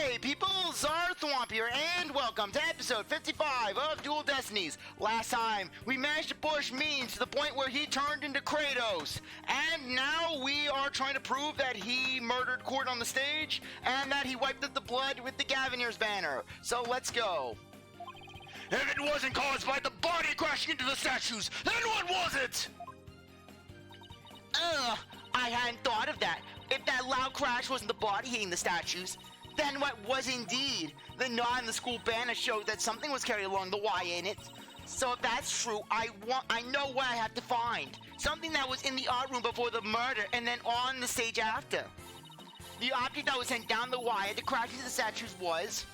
Hey people, CzarThwomp here, and welcome to episode 55 of Dual Destinies. Last time, we managed to push Means to the point where he turned into Kratos, and now we are trying to prove that he murdered Court on the stage, and that he wiped up the blood with the Gaviner's banner. So let's go. If it wasn't caused by the body crashing into the statues, then what was it? I hadn't thought of that. If that loud crash wasn't the body hitting the statues, then what was indeed? The knot in the school banner showed that something was carried along the wire in it. So if that's true, I know what I have to find. Something that was in the art room before the murder and then on the stage after. The object that was sent down the wire to crash into the statues was...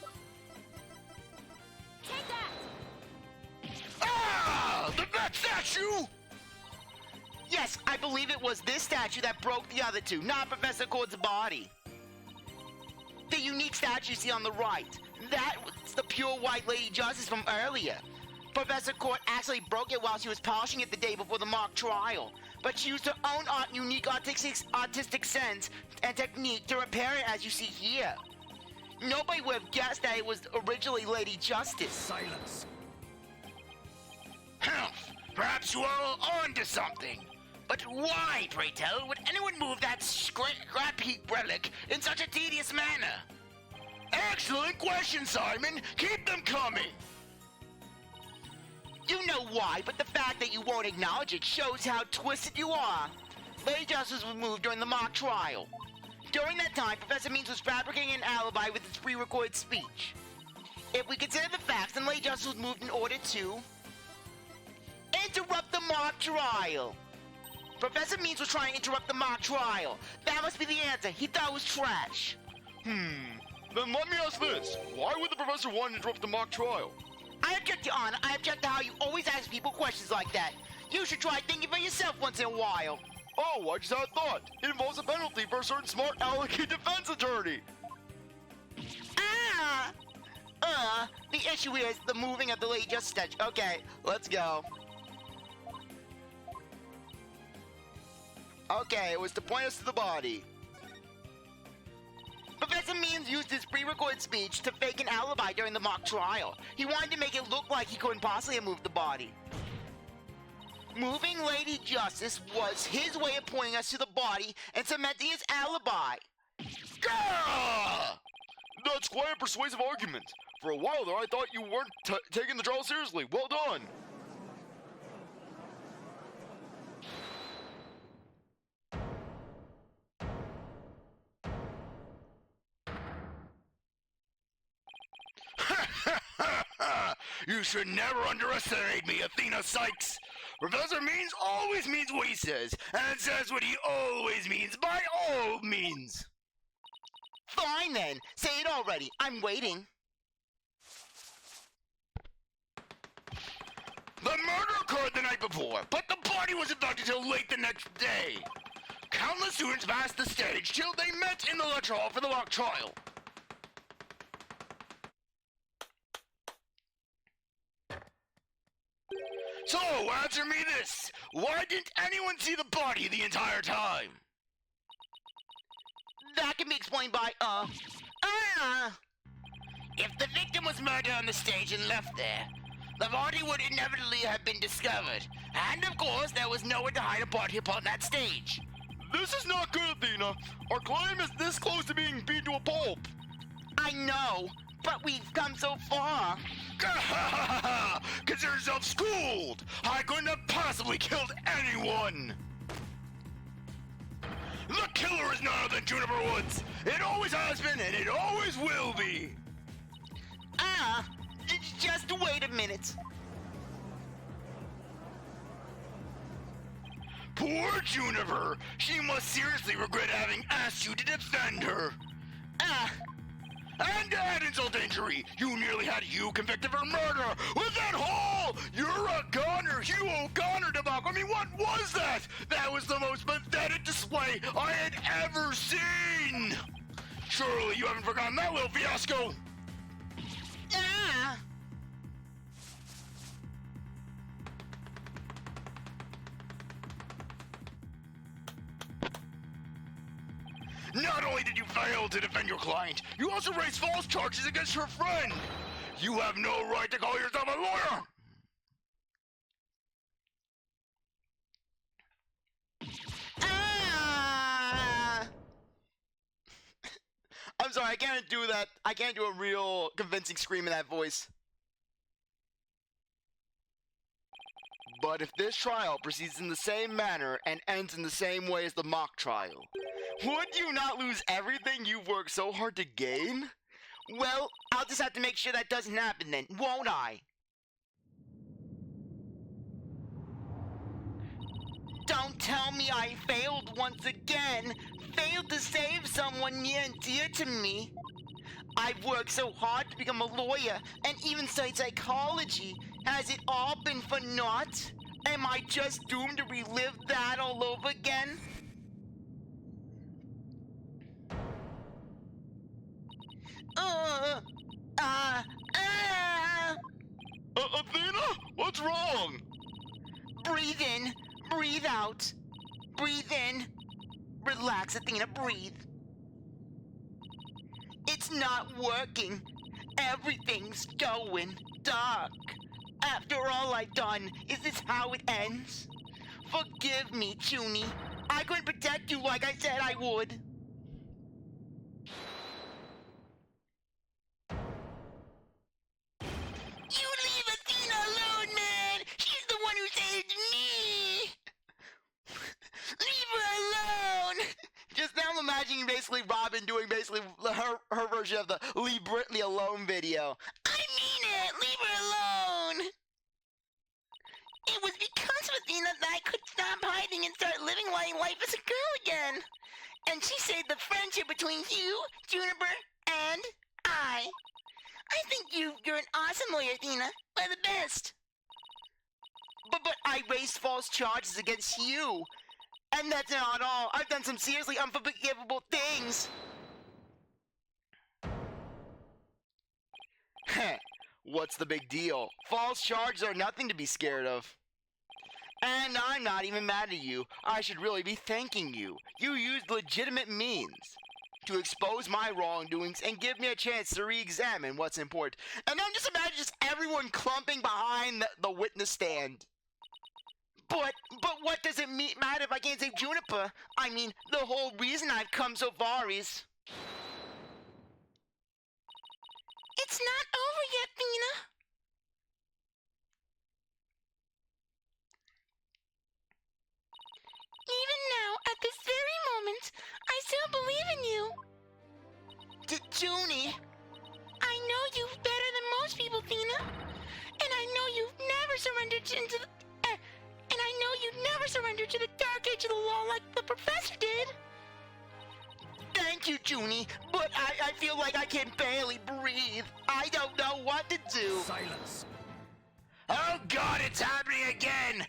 Take that! Ah! That statue! Yes, I believe it was this statue that broke the other two, not Professor Court's body. The unique statue you see on the right, that was the pure white Lady Justice from earlier. Professor Court actually broke it while she was polishing it the day before the mock trial, but she used her own unique artistic sense and technique to repair it as you see here. Nobody would have guessed that it was originally Lady Justice. Silence. Perhaps you are onto something. But why, pray tell, would anyone move that scrap heap relic in such a tedious manner? Excellent question, Simon! Keep them coming! You know why, but the fact that you won't acknowledge it shows how twisted you are. Lady Justice was moved during the mock trial. During that time, Professor Means was fabricating an alibi with his pre-recorded speech. If we consider the facts, then Lady Justice was moved in order to... interrupt the mock trial! Professor Means was trying to interrupt the mock trial. That must be the answer. He thought it was trash. Then let me ask this. Why would the professor want to interrupt the mock trial? I object, Your Honor. I object to how you always ask people questions like that. You should try thinking for yourself once in a while. Oh, I just had a thought. It involves a penalty for a certain smart alecky defense attorney. The issue here is the moving of the Lady Justice statue. Okay, let's go. Okay, it was to point us to the body. Professor Means used his pre-recorded speech to fake an alibi during the mock trial. He wanted to make it look like he couldn't possibly have moved the body. Moving Lady Justice was his way of pointing us to the body and cementing his alibi. Gah! That's quite a persuasive argument. For a while there, I thought you weren't taking the trial seriously. Well done. You should never underestimate me, Athena Sykes. Professor Means always means what he says, and says what he always means by all means. Fine then, say it already. I'm waiting. The murder occurred the night before, but the body was abducted till late the next day. Countless students passed the stage till they met in the lecture hall for the mock trial. So, answer me this. Why didn't anyone see the body the entire time? That can be explained by, if the victim was murdered on the stage and left there, the body would inevitably have been discovered. And of course, there was nowhere to hide a body upon that stage. This is not good, Athena. Our claim is this close to being beat to a pulp. I know, but we've come so far. Consider yourself schooled! I couldn't have possibly killed anyone! The killer is none other than Juniper Woods! It always has been, and it always will be! Just wait a minute. Poor Juniper! She must seriously regret having asked you to defend her! And to add insult to injury, you nearly had you convicted for murder with that whole "you're a goner, Hugh O'Connor" debacle. I mean, what was that? That was the most pathetic display I had ever seen! Surely you haven't forgotten that little fiasco? Not only did you fail to defend your client, you also raised false charges against her friend. You have no right to call yourself a lawyer. Ah! I'm sorry, I can't do that. I can't do a real convincing scream in that voice. But if this trial proceeds in the same manner and ends in the same way as the mock trial, Would you not lose everything you've worked so hard to gain? Well, I'll just have to make sure that doesn't happen then, won't I? Don't tell me I failed once again. Failed to save someone near and dear to me. I've worked so hard to become a lawyer and even studied psychology. Has it all been for naught? Am I just doomed to relive that all over again? Athena? What's wrong? Breathe in, breathe out. Breathe in. Relax, Athena, breathe. It's not working. Everything's going dark. After all I've done, is this how it ends? Forgive me, Junie. I couldn't protect you like I said I would. You leave Athena alone, man! She's the one who saved me! Leave her alone! Just now I'm imagining basically Robin doing basically her version of the Leave Britney Alone video. I mean it! Leave her alone! It was because of Athena that I could stop hiding and start living my life as a girl again. And she saved the friendship between you, Juniper, and I. I think you're an awesome lawyer, Athena. You're the best. But I raised false charges against you. And that's not all. I've done some seriously unforgivable things. Heh. What's the big deal? False charges are nothing to be scared of. And I'm not even mad at you. I should really be thanking you. You used legitimate means to expose my wrongdoings and give me a chance to re-examine what's important. And then just imagine just everyone clumping behind the witness stand. But what does it matter if I can't save Juniper? I mean, the whole reason I've come so far is... It's not over yet, Athena. Even now, at this very moment, I still believe in you. Junie, I know you better than most people, Athena. And I know you've never surrendered into the... and I know you never surrendered to the dark age of the law like the professor did. Thank you, Junie, but I feel like I can barely breathe. I don't know what to do. Silence. Oh God, it's happening again!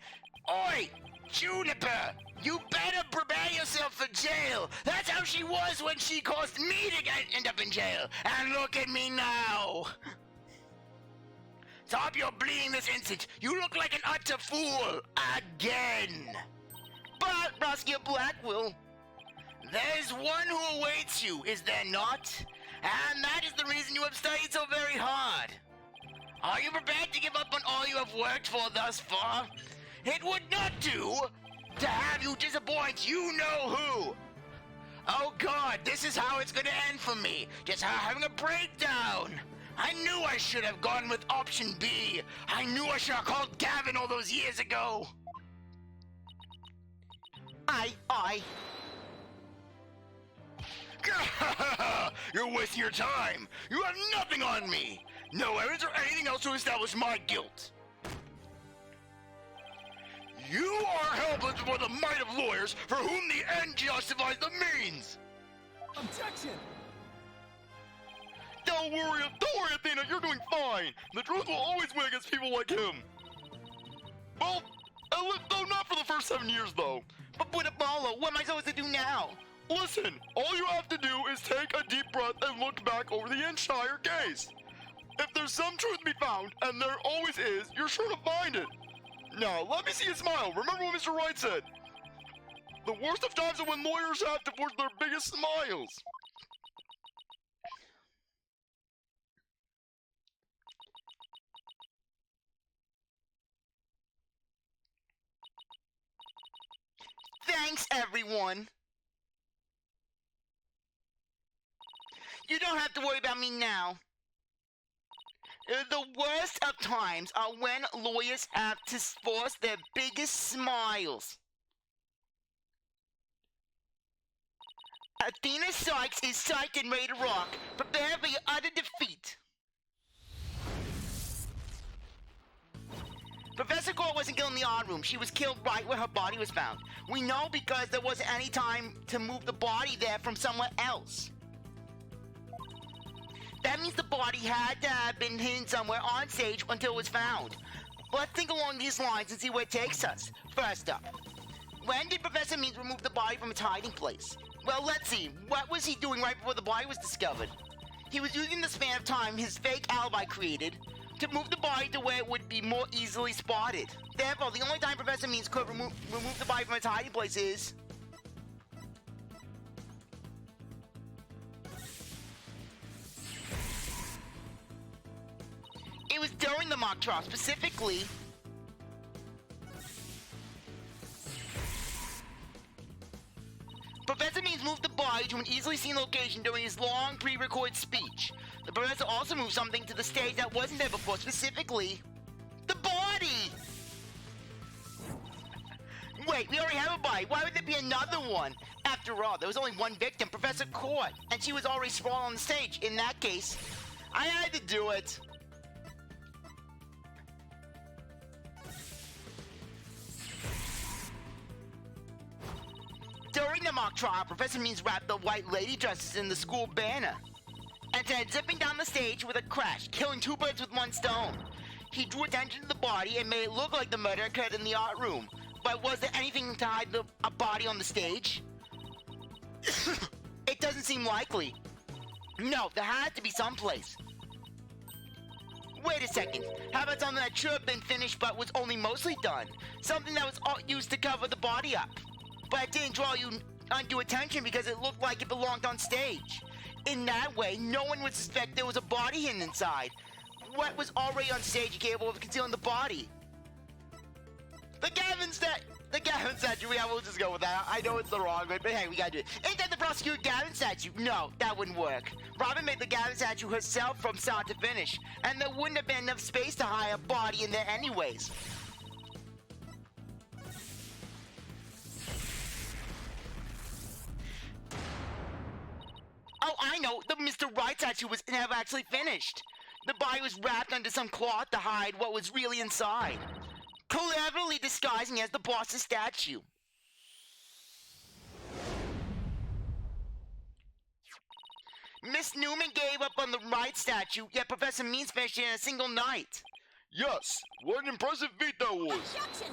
Oi! Juniper! You better prepare yourself for jail! That's how she was when she caused me to end up in jail! And look at me now! Stop your bleeding this instant! You look like an utter fool! Again! But, Roskia Blackwell, there's one who awaits you, is there not? And that is the reason you have studied so very hard. Are you prepared to give up on all you have worked for thus far? It would not do to have you disappoint you know who. Oh God, this is how it's gonna end for me. Just having a breakdown. I knew I should have gone with option B. I knew I should have called Gavin all those years ago. You're wasting your time. You have nothing on me. No evidence or anything else to establish my guilt. You are helpless before the might of lawyers for whom the end justifies the means. Objection! Don't worry, Athena, you're doing fine. The truth will always win against people like him. Well, though not for the first 7 years, though. But Apollo, what am I supposed to do now? Listen, all you have to do is take a deep breath and look back over the entire case. If there's some truth to be found, and there always is, you're sure to find it. Now, let me see you smile. Remember what Mr. Wright said. The worst of times are when lawyers have to force their biggest smiles. Thanks, everyone. You don't have to worry about me now. The worst of times are when lawyers have to force their biggest smiles. Athena Sykes is psyched and ready to rock. Prepare for your utter defeat. Professor Gore wasn't killed in the art room. She was killed right where her body was found. We know because there wasn't any time to move the body there from somewhere else. That means the body had to have been hidden somewhere on stage until it was found. Let's think along these lines and see where it takes us. First up, when did Professor Means remove the body from its hiding place? Well, let's see. What was he doing right before the body was discovered? He was using the span of time his fake alibi created to move the body to where it would be more easily spotted. Therefore, the only time Professor Means could remove the body from its hiding place is... It was during the mock trial, specifically... Professor Means moved the body to an easily seen location during his long pre-recorded speech. The professor also moved something to the stage that wasn't there before, specifically... the body! Wait, we already have a body. Why would there be another one? After all, there was only one victim, Professor Court, and she was already sprawled on the stage. In that case, I had to do it. During the mock trial, Professor Means wrapped the white lady dresses in the school banner and then zipping down the stage with a crash, killing two birds with one stone. He drew attention to the body and made it look like the murder occurred in the art room. But was there anything to hide a body on the stage? It doesn't seem likely. No, there had to be someplace. Wait a second. How about something that should have been finished but was only mostly done? Something that was used to cover the body up. But it didn't draw you undue attention because it looked like it belonged on stage. In that way, no one would suspect there was a body hidden inside. What was already on stage capable of concealing the body? The Gavin statue, yeah, we'll just go with that. I know it's the wrong way, but hey, we gotta do it. Ain't that the prosecutor Gavin statue? No, that wouldn't work. Robin made the Gavin statue herself from start to finish, and there wouldn't have been enough space to hide a body in there anyways. Oh, I know, the Mr. Right statue was never actually finished. The body was wrapped under some cloth to hide what was really inside, cleverly disguising as the boss's statue. Miss Newman gave up on the right statue, yet Professor Means finished it in a single night. Yes, what an impressive feat that was. Objection!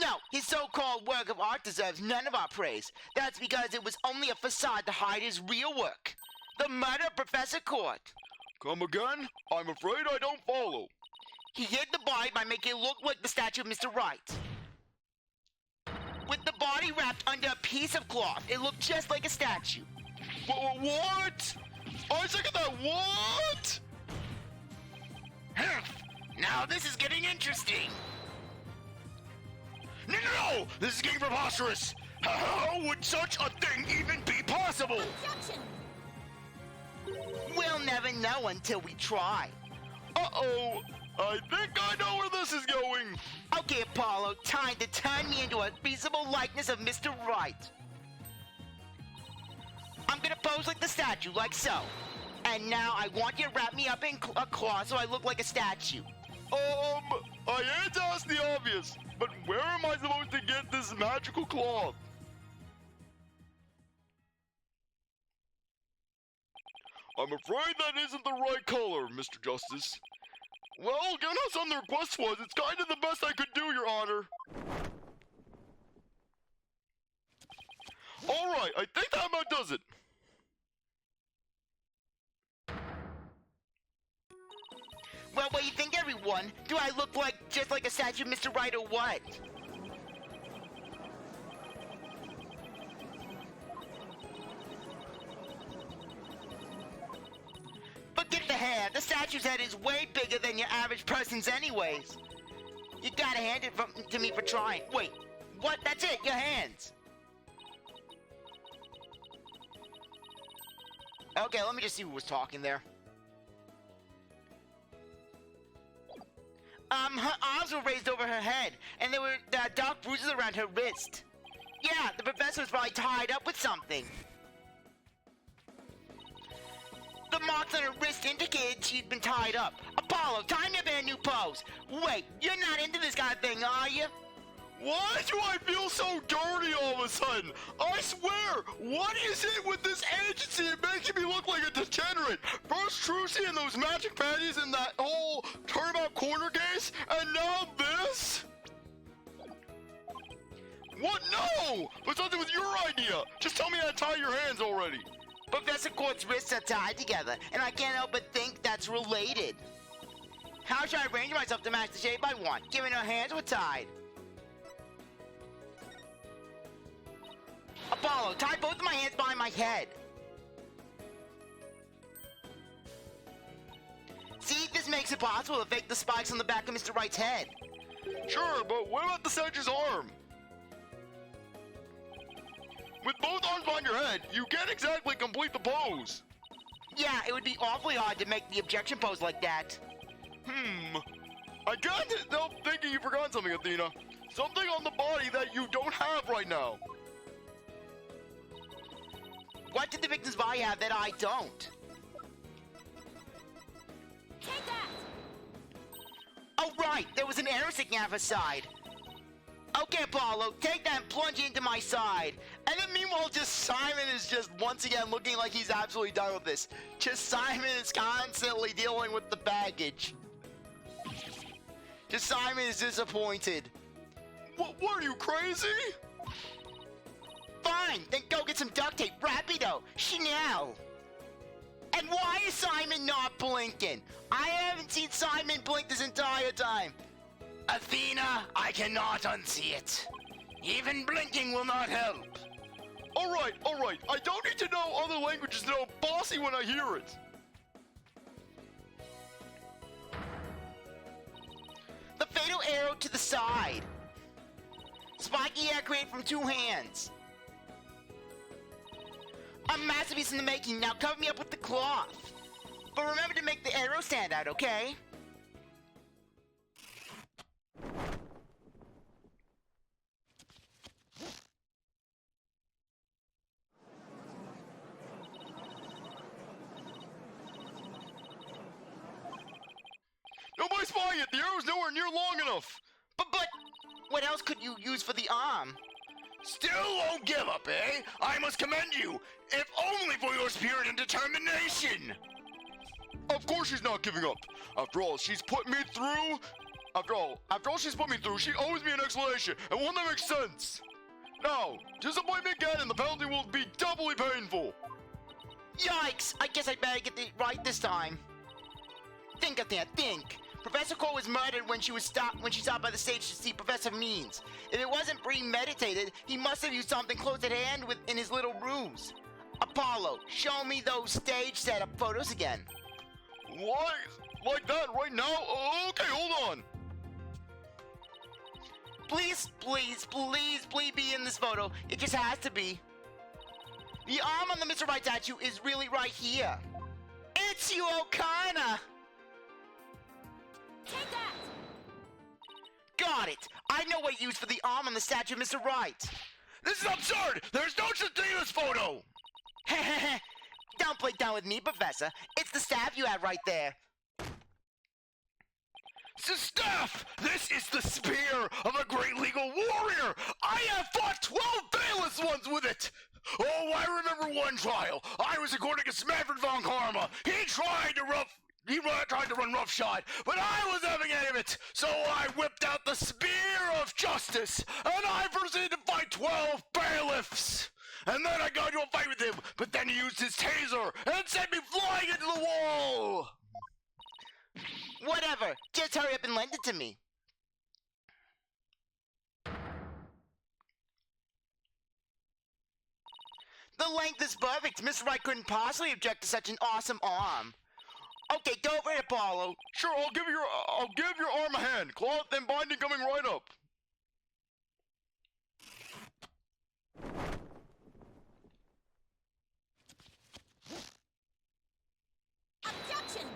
No, his so-called work of art deserves none of our praise. That's because it was only a facade to hide his real work. The murder of Professor Court. Come again? I'm afraid I don't follow. He hid the body by making it look like the statue of Mr. Right. With the body wrapped under a piece of cloth, it looked just like a statue. What? I second that. What? Now this is getting interesting. No! This is getting preposterous! How would such a thing even be possible? Objection! We'll never know until we try. Uh-oh! I think I know where this is going! Okay, Apollo, time to turn me into a feasible likeness of Mr. Right. I'm gonna pose like the statue, like so. And now I want you to wrap me up in a cloth so I look like a statue. I hate to ask the obvious, but where am I supposed to get this magical cloth? I'm afraid that isn't the right color, Mr. Justice. Well, given how some of the request was, it's kind of the best I could do, Your Honor. Alright, I think that about does it. Well, what do you think, everyone? Do I look just like a statue of Mr. Right or what? The statue's head is way bigger than your average person's anyways. You gotta hand it to me for trying. Wait, what? That's it, your hands. Okay, let me just see who was talking there. Her arms were raised over her head, and there were dark bruises around her wrist. Yeah, the professor was probably tied up with something. The marks on her wrist indicated she'd been tied up. Apollo, time to be a new pose. Wait, you're not into this kind of thing, are you? Why do I feel so dirty all of a sudden? I swear, what is it with this agency making me look like a degenerate? First Trucy and those magic panties and that whole Turnabout Corner case, and now this? What? No! But something was your idea! Just tell me how to tie your hands already! Professor Court's wrists are tied together, and I can't help but think that's related. How should I arrange myself to match the shape I want, given her hands were tied? Apollo, tie both of my hands behind my head. See, this makes it possible to fake the spikes on the back of Mr. Wright's head. Sure, but what about the statue's arm? With both arms behind your head, you can't exactly complete the pose. Yeah, it would be awfully hard to make the objection pose like that. I can't help thinking you forgot something, Athena. Something on the body that you don't have right now. What did the victim's body have that I don't? Take that! Oh right, there was an arrow sticking out of her side. Okay, Apollo, take that and plunge it into my side. And then meanwhile, Simon is just once again looking like he's absolutely done with this. Simon is constantly dealing with the baggage. Simon is disappointed. What are you, crazy? Fine, then go get some duct tape, rapido, now. And why is Simon not blinking? I haven't seen Simon blink this entire time. Athena, I cannot unsee it. Even blinking will not help. Alright. I don't need to know other languages to know bossy when I hear it. The fatal arrow to the side. Spiky air created from two hands. A masterpiece in the making. Now cover me up with the cloth. But remember to make the arrow stand out, okay? Nobody's buying it! The arrow's nowhere near long enough! But, what else could you use for the arm? Still won't give up, eh? I must commend you, if only for your spirit and determination! Of course she's not giving up. After all she's put me through... After all she's put me through, she owes me an explanation, and won't that make sense? Now, disappoint me again and the penalty will be doubly painful. Yikes! I guess I better get it right this time. Think, Athena, think. Professor Cole was murdered when she stopped by the stage to see Professor Means. If it wasn't premeditated, he must have used something close at hand in his little ruse. Apollo, show me those stage setup photos again. What? Like that right now? Okay, hold on. Please be in this photo. It just has to be. The arm on the Mr. Right statue is really right here. It's you, O'Connor! Take that! Got it! I know what you used for the arm on the statue of Mr. Right. This is absurd! There's no such thing in this photo! Don't play dumb with me, Professor. It's the staff you have right there. Staff! This is the spear of a great legal warrior! I have fought 12 bailiffs once with it! Oh, I remember one trial. I was according to Smanford von Karma. He tried to run roughshod, but I was having any of it. So I whipped out the spear of justice, and I proceeded to fight 12 bailiffs. And then I got into a fight with him, but then he used his taser and sent me flying into the wall. Whatever. Just hurry up and lend it to me. The length is perfect. Mr. Wright couldn't possibly object to such an awesome arm. Okay, go for it, Apollo. Sure, I'll give your arm a hand. Cloth and binding coming right up. Objection!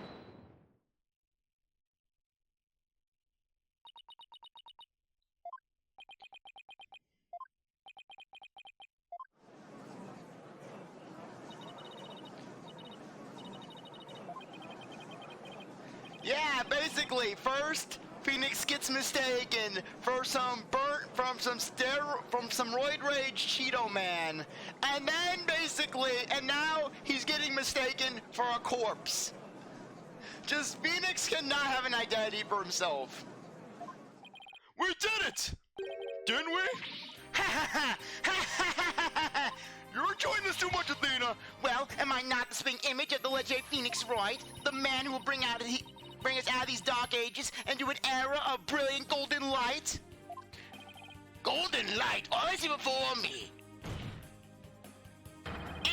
Yeah, basically, first Phoenix gets mistaken for some roid rage Cheeto man, and then and now he's getting mistaken for a corpse. Just Phoenix cannot have an identity for himself. We did it! Didn't we? You're enjoying this too much, Athena. Well, am I not the spitting image of the legendary Phoenix, right? The man who will bring us out of these dark ages into an era of brilliant golden light? Golden light? All I see before me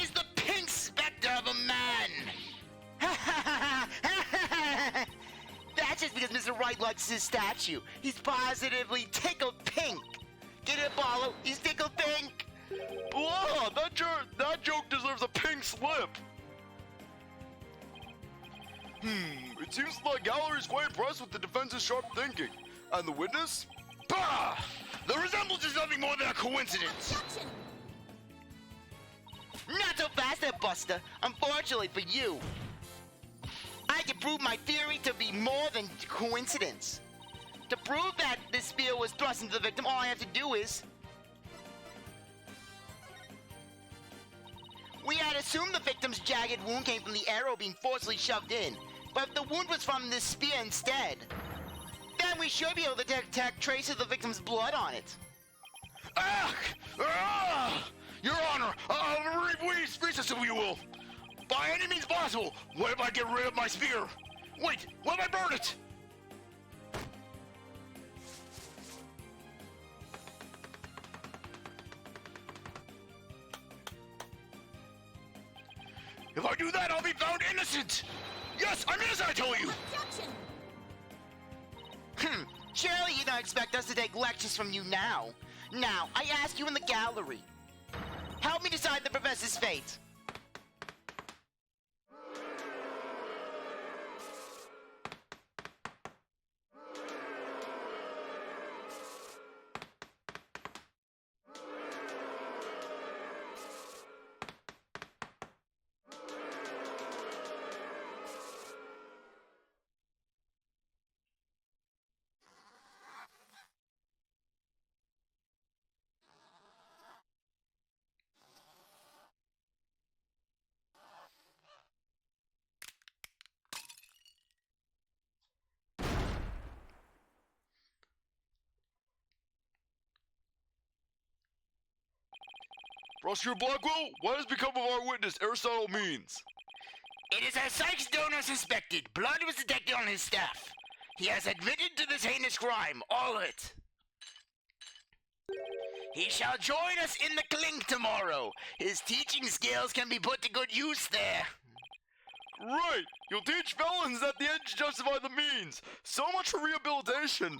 is the pink specter of a man. That's just because Mr. Wright likes his statue. He's positively tickled pink. Get it, Apollo? He's tickled pink. Wow, that joke deserves a pink slip. It seems the gallery is quite impressed with the defense's sharp thinking. And the witness? Bah! The resemblance is nothing more than a coincidence. Objection! Not so fast there, Buster. Unfortunately for you, I can prove my theory to be more than coincidence. To prove that this spear was thrust into the victim, all I have to do is... We had assumed the victim's jagged wound came from the arrow being forcibly shoved in, but if the wound was from this spear instead, then we should be able to detect traces of the victim's blood on it. Ah! Your Honor, recess if you will. By any means possible, what if I get rid of my spear? Wait, what if I burn it? If I do that, I'll be found innocent! Yes, I'm innocent, I tell you! Objection! Surely you don't expect us to take lectures from you now. Now, I ask you in the gallery. Help me decide the professor's fate. Prosecutor Blackwell, what has become of our witness, Aristotle Means? It is as Sykes Donor suspected. Blood was detected on his staff. He has admitted to this heinous crime, all of it. He shall join us in the clink tomorrow. His teaching skills can be put to good use there. Right! You'll teach felons that the ends justify the means. So much for rehabilitation.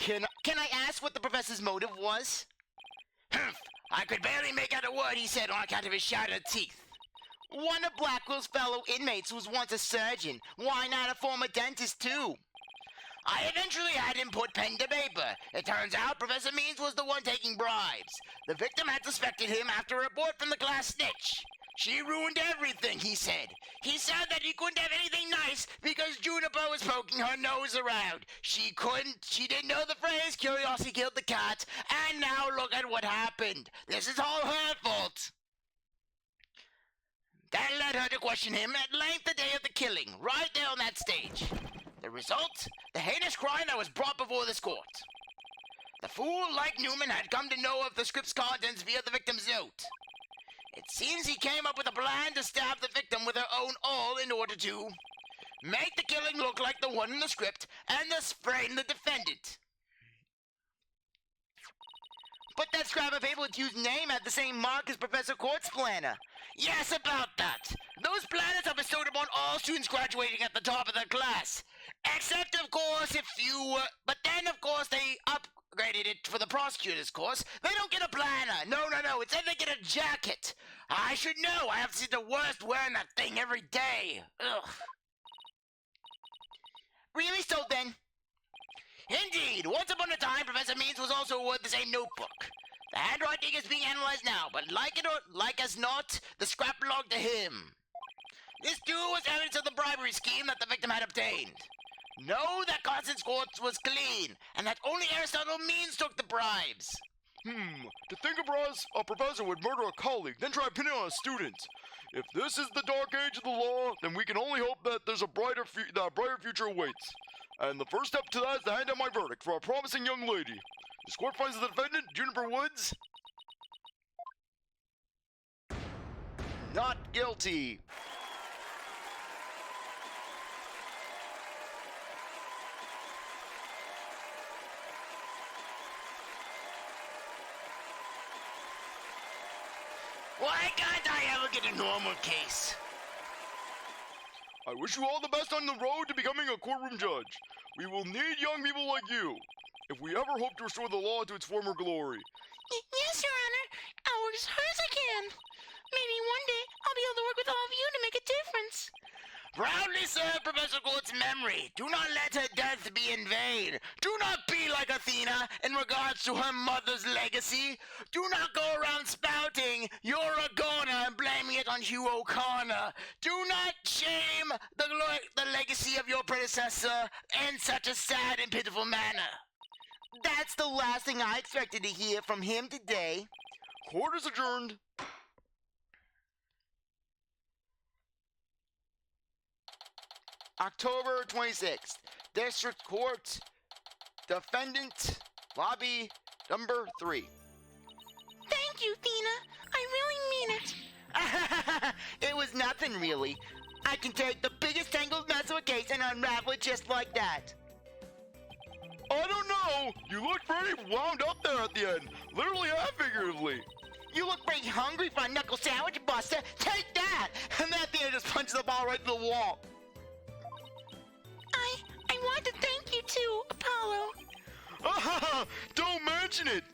Can I ask what the professor's motive was? Humph! I could barely make out a word he said on account of his shattered teeth. One of Blackwell's fellow inmates was once a surgeon. Why not a former dentist, too? I eventually had him put pen to paper. It turns out Professor Means was the one taking bribes. The victim had suspected him after a report from the class snitch. She ruined everything, he said. He said that he couldn't have anything nice because Juniper was poking her nose around. She didn't know the phrase, curiosity killed the cat, and now look at what happened. This is all her fault. That led her to question him at length the day of the killing, right there on that stage. The result? The heinous crime that was brought before this court. The fool, like Newman, had come to know of the script's contents via the victim's note. It seems he came up with a plan to stab the victim with her own awl in order to make the killing look like the one in the script and thus frame the defendant. But that scrap of paper with Hugh's name had the same mark as Professor Court's planner. Yes, about that. Those planets are bestowed upon all students graduating at the top of their class. Except, of course, if you... but then, of course, they upgraded it for the prosecutor's course. They don't get a planner. No. Instead, they get a jacket. I should know. I have to see the worst wearing that thing every day. Ugh. Really? So then? Indeed. Once upon a time, Professor Means was also awarded the same notebook. The handwriting is being analyzed now, but like it or like as not, the scrap belonged to him. This too was evidence of the bribery scheme that the victim had obtained. Know that Constance Quartz was clean, and that only Aristotle Means took the bribes. To think a professor would murder a colleague, then try pinning on a student. If this is the dark age of the law, then we can only hope that there's a brighter future awaits. And the first step to that is to hand down my verdict for a promising young lady. This court finds the defendant, Juniper Woods, Not guilty. Why can't I ever get a normal case? I wish you all the best on the road to becoming a courtroom judge. We will need young people like you, if we ever hope to restore the law to its former glory. Yes, Your Honor. I'll work as hard as I can. Maybe one day I'll be able to work with all of you to make a difference. Proudly serve Professor Quartz's memory. Do not let her death be in vain. Do not be like Athena in regards to her mother's legacy. Do not go around spouting you're a goner and blaming it on Hugh O'Connor. Do not shame the legacy of your predecessor in such a sad and pitiful manner. That's the last thing I expected to hear from him today. Court is adjourned. October 26th. District Court. Defendant. Lobby number 3. Thank you, Athena. I really mean it. It was nothing really. I can take the biggest tangled mess of a case and unravel it just like that. I don't know. You looked pretty wound up there at the end. Literally and figuratively. You look pretty hungry for a knuckle sandwich, Buster. Take that! And that thing just punches the ball right through the wall. I want to thank you too, Apollo. Don't mention it.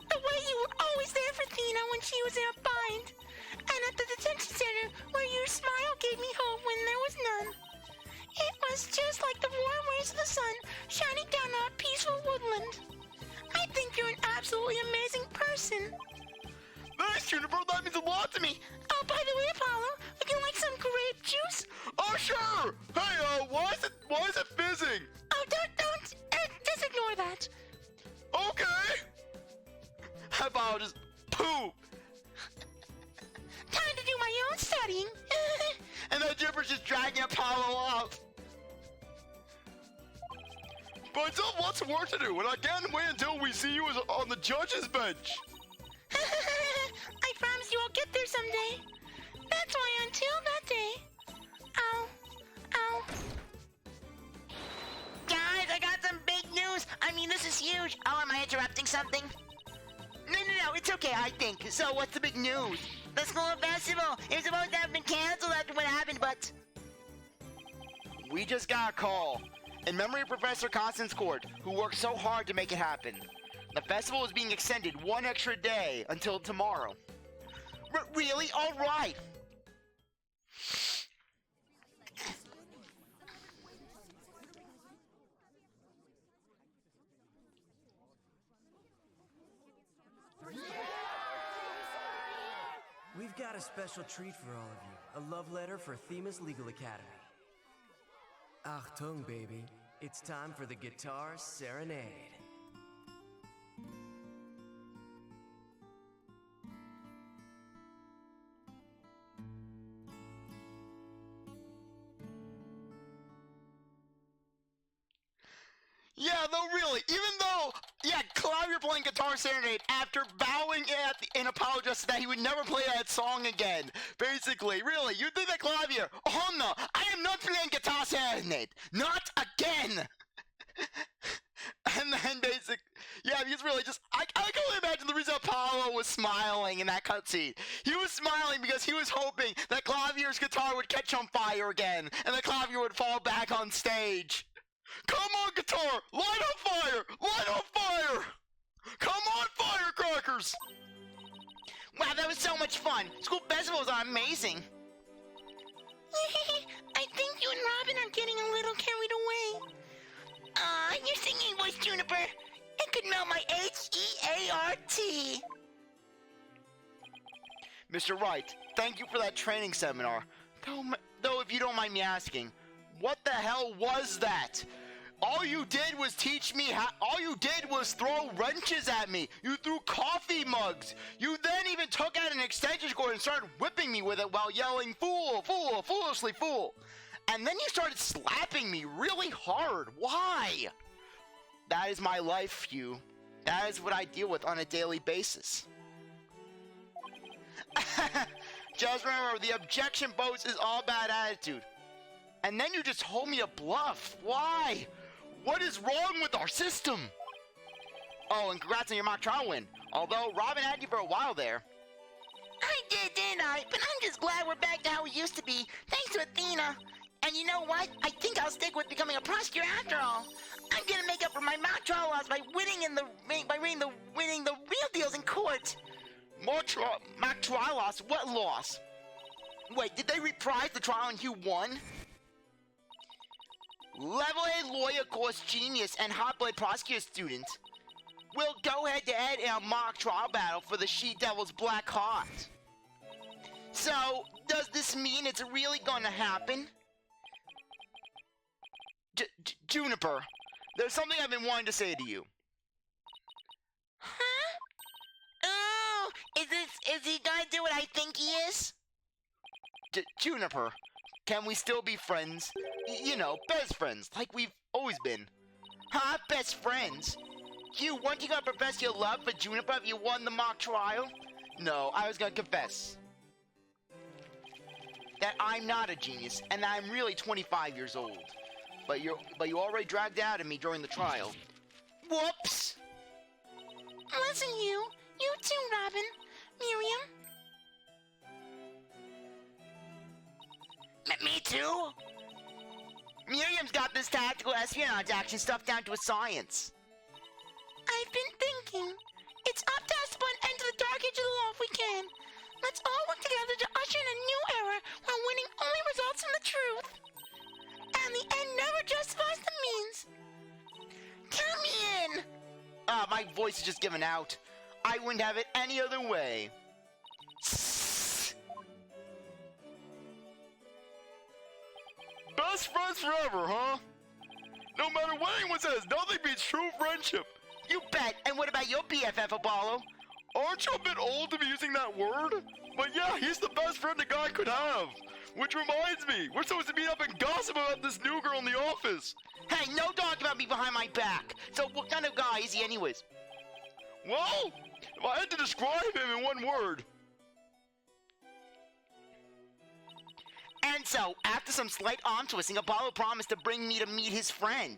The way you were always there for Athena when she was in a bind. And at the detention center where your smile gave me hope when there was none. It was just like the warm rays of the sun shining down on a peaceful woodland. I think you're an absolutely amazing person. Thanks, Juniper. That means a lot to me. Oh, by the way, Apollo, would you like some grape juice? Oh, sure. Hey, why is it fizzing? Oh, don't, just ignore that. Okay. How about just poop? Time to do my own studying. And then Juniper's just dragging Apollo off. But I still have lots of work to do, and I can't wait until we see you on the judge's bench. I promise you I'll get there someday. That's why until that day, Ow. Guys, I got some big news. I mean, this is huge. Oh, am I interrupting something? No, it's okay, I think. So, what's the big news? The school festival. It was supposed to have been canceled after what happened, but... We just got a call. In memory of Professor Constance Court, who worked so hard to make it happen. The festival is being extended one extra day until tomorrow. Really? All right. We've got a special treat for all of you. A love letter for Themis Legal Academy. Achtung, baby. It's time for the Guitar Serenade. Yeah, though, really, even though, Claudia playing Guitar Serenade after bowing in apology that he would never play that song again. Basically, really, you think that Claudia, oh no, I am not playing Guitar Serenade. Not again. And then he's really just, I can only imagine the reason Apollo was smiling in that cutscene. He was smiling because he was hoping that Claudia Junior's guitar would catch on fire again, and the clavier would fall back on stage. Come on, guitar! Light on fire! Light on fire! Come on, firecrackers! Wow, that was so much fun. School festivals are amazing. I think you and Robin are getting a little carried away. Your singing voice, Juniper. It could melt my H-E-A-R-T. Mr. Wright, thank you for that training seminar. Though if you don't mind me asking, what the hell was that? All you did was teach me all you did was throw wrenches at me. You threw coffee mugs. You then even took out an extension cord and started whipping me with it while yelling, fool, fool, foolishly fool. And then you started slapping me really hard. Why? That is my life, Hugh. That is what I deal with on a daily basis. Just remember, the objection boast is all bad attitude. And then you just hold me a bluff. Why? What is wrong with our system? Oh, and congrats on your mock trial win. Although Robin had you for a while there. I did, didn't I? But I'm just glad we're back to how we used to be, thanks to Athena. And you know what? I think I'll stick with becoming a prosecutor after all. I'm gonna make up for my mock trial loss by winning the real deals in court. Mock trial loss? What loss? Wait, did they reprise the trial and Hugh won? Level-headed lawyer course genius and hot-blooded prosecutor student will go head-to-head in a mock trial battle for the She-Devil's Black Heart. So, does this mean it's really gonna happen? Juniper, there's something I've been wanting to say to you. Huh? Oh, is he gonna do what I think he is? Juniper, can we still be friends? You know, best friends, like we've always been. Huh? Best friends? Hugh, weren't you gonna profess your love for Juniper if you won the mock trial? No, I was gonna confess that I'm not a genius, and that I'm really 25 years old. But you already dragged out of me during the trial. Whoops! Listen, you too, Robin, Miriam. Me too? Miriam's got this tactical espionage action stuff down to a science. I've been thinking. It's up to us to put an end to the dark age of the law if we can. Let's all work together to usher in a new era while winning only results from the truth. And the end never justifies the means. Count me in! My voice is just giving out. I wouldn't have it any other way. Best friends forever, huh? No matter what anyone says, nothing beats true friendship. You bet. And what about your BFF, Apollo? Aren't you a bit old to be using that word? But yeah, he's the best friend a guy could have. Which reminds me, we're supposed to meet up and gossip about this new girl in the office. Hey, no talk about me behind my back. So what kind of guy is he anyways? Well, if I had to describe him in one word. And so, after some slight arm twisting, Apollo promised to bring me to meet his friend.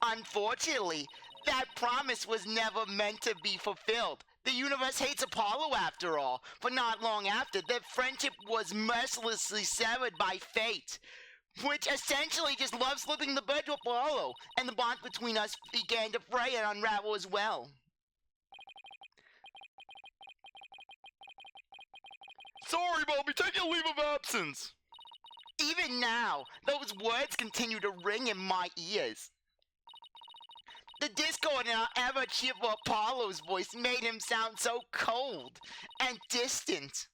Unfortunately, that promise was never meant to be fulfilled. The universe hates Apollo after all, for not long after, their friendship was mercilessly severed by fate, which essentially just loved slipping the bird to Apollo, and the bond between us began to fray and unravel as well. Sorry, but I'll be taking a leave of absence. Even now, those words continue to ring in my ears. The discord in our ever-cheerful Apollo's voice made him sound so cold and distant.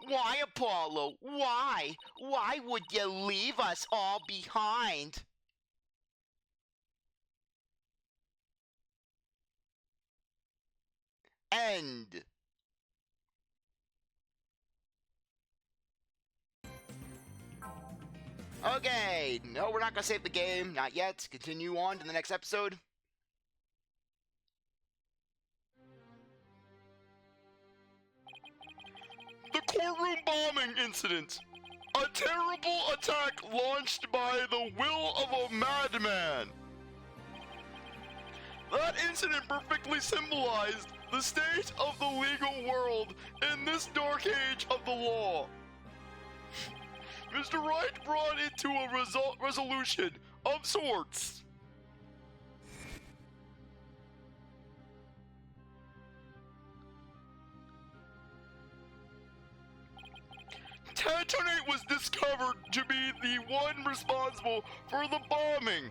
Why, Apollo? Why? Why would you leave us all behind? End. Okay, no, we're not gonna save the game, not yet. Continue on to the next episode. The courtroom bombing incident. A terrible attack launched by the will of a madman. That incident perfectly symbolized the state of the legal world in this dark age of the law. Mr. Wright brought it to a resolution of sorts. Tantonate was discovered to be the one responsible for the bombing.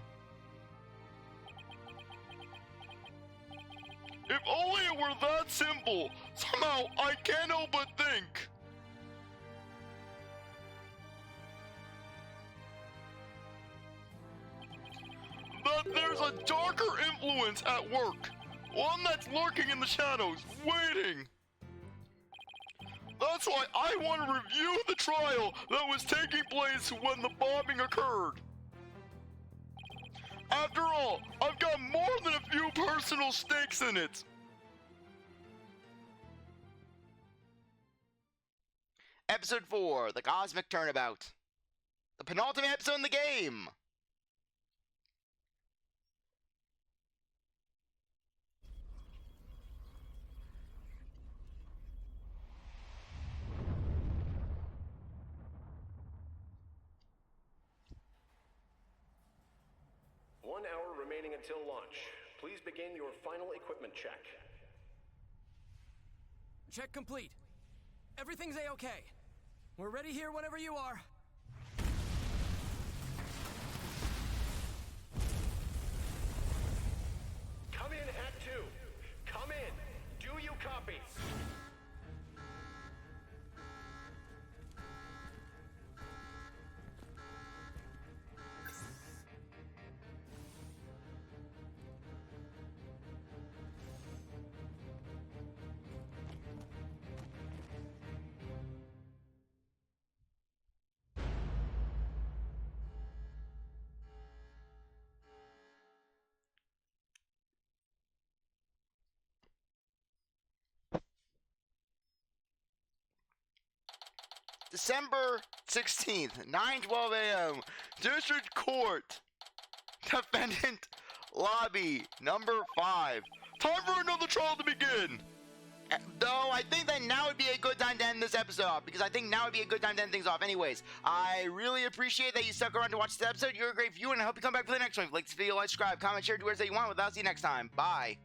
If only it were that simple. Somehow, I can't help but think that there's a darker influence at work. One that's lurking in the shadows, waiting. That's why I want to review the trial that was taking place when the bombing occurred. After all, I've got more than a few personal stakes in it. Episode 4, The Cosmic Turnabout. The penultimate episode in the game. One hour remaining until launch. Please begin your final equipment check. Check complete. Everything's A-okay. We're ready here whenever you are. Come in, Act 2. Come in. Do you copy? December 16th, 9:12 a.m. District Court. Defendant Lobby, number 5. Time for another trial to begin. Though I think that now would be a good time to end this episode off, because I think now would be a good time to end things off. Anyways, I really appreciate that you stuck around to watch this episode. You're a great viewer, and I hope you come back for the next one. If you like this video, like, subscribe, comment, share, do whatever you want. With that, I'll see you next time. Bye.